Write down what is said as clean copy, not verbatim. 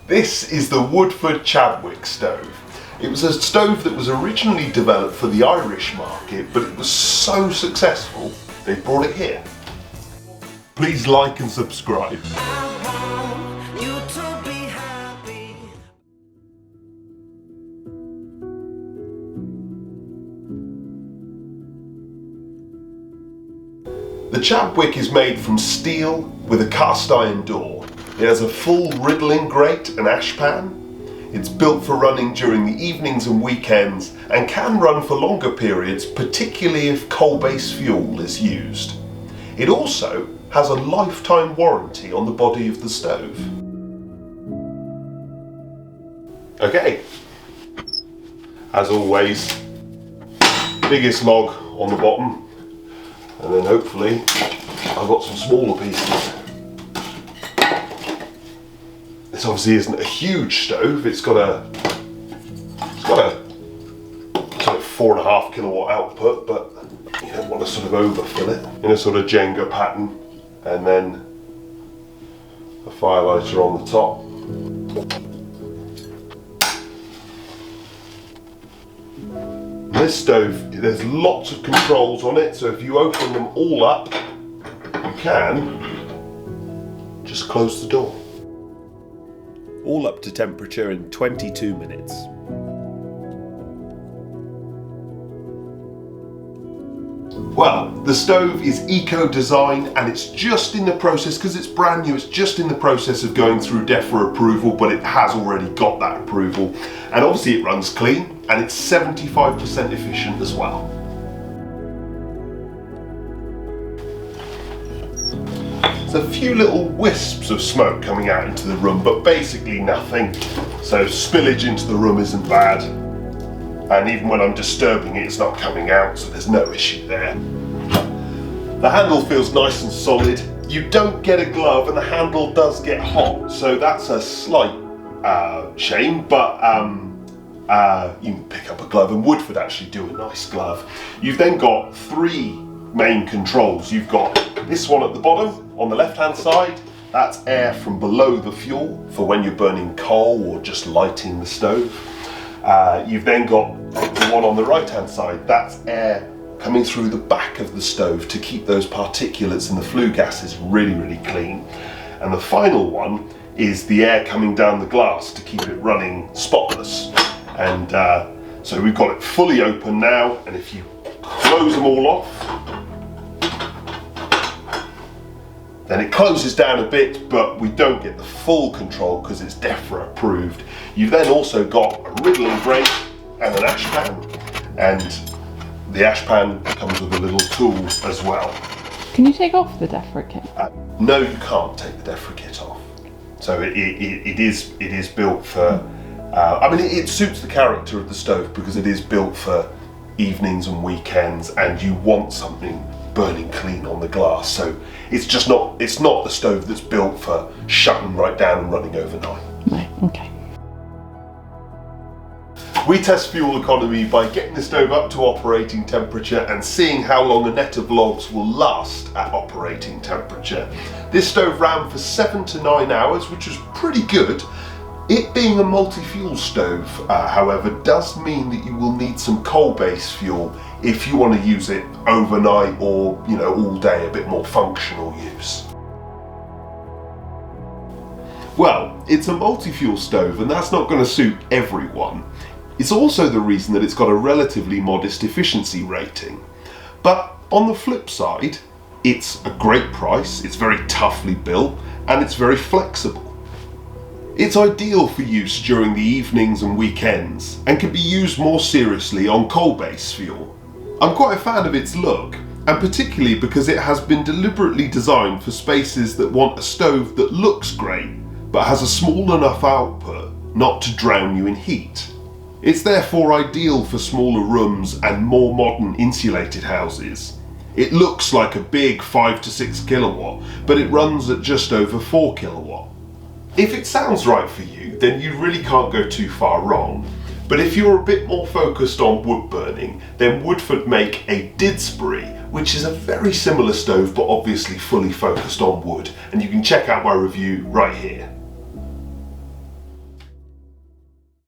This is the Woodford Chadwick stove. It was a stove that was originally developed for the Irish market, but it was so successful, they brought it here. Please like and subscribe. The Chadwick is made from steel with a cast iron door. It has a full Riddling grate and ash pan. It's built for running during the evenings and weekends and can run for longer periods, particularly if coal-based fuel is used. It also has a lifetime warranty on the body of the stove. Okay, as always, biggest log on the bottom. And then hopefully I've got some smaller pieces. This obviously isn't a huge stove. It's got a sort of 4.5 kilowatt output, but you don't want to sort of overfill it in a sort of Jenga pattern. And then a fire lighter on the top. This stove, there's lots of controls on it, so if you open them all up, you can just close the door. All up to temperature in 22 minutes. Well, the stove is eco-design and it's just in the process, because it's brand new, it's just in the process of going through DEFRA approval, but it has already got that approval. And obviously it runs clean and it's 75% efficient as well. There's a few little wisps of smoke coming out into the room, but basically nothing. So spillage into the room isn't bad. And even when I'm disturbing it, it's not coming out, so there's no issue there. The handle feels nice and solid. You don't get a glove and the handle does get hot, so that's a slight shame, but you can pick up a glove, and Woodford actually do a nice glove. You've then got three main controls. You've got this one at the bottom on the left hand side. That's air from below the fuel for when you're burning coal or just lighting the stove. You've then got the one on the right hand side. That's air coming through the back of the stove to keep those particulates and the flue gases really, really clean. And the final one is the air coming down the glass to keep it running spotless. And so we've got it fully open now, and if you close them all off, then it closes down a bit, but we don't get the full control because it's DEFRA approved. You've then also got a Riddling grate and an ash pan, and the ash pan comes with a little tool as well. Can you take off the DEFRA kit? No, you can't take the DEFRA kit off. So it is built for, I mean it suits the character of the stove because it is built for evenings and weekends, and you want something burning clean on the glass. So it's not the stove that's built for shutting right down and running overnight. No, okay. We test fuel economy by getting the stove up to operating temperature and seeing how long a net of logs will last at operating temperature. This stove ran for 7 to 9 hours, which was pretty good. It being a multi-fuel stove, however, does mean that you will need some coal-based fuel if you want to use it overnight or, you know, all day, a bit more functional use. Well, it's a multi-fuel stove, and that's not going to suit everyone. It's also the reason that it's got a relatively modest efficiency rating. But on the flip side, it's a great price, it's very toughly built, and it's very flexible. It's ideal for use during the evenings and weekends, and can be used more seriously on coal-based fuel. I'm quite a fan of its look, and particularly because it has been deliberately designed for spaces that want a stove that looks great, but has a small enough output not to drown you in heat. It's therefore ideal for smaller rooms and more modern insulated houses. It looks like a big 5 to 6 kilowatt, but it runs at just over 4 kilowatt. If it sounds right for you, then you really can't go too far wrong. But if you're a bit more focused on wood burning, then Woodford make a Didsbury, which is a very similar stove but obviously fully focused on wood, and you can check out my review right here.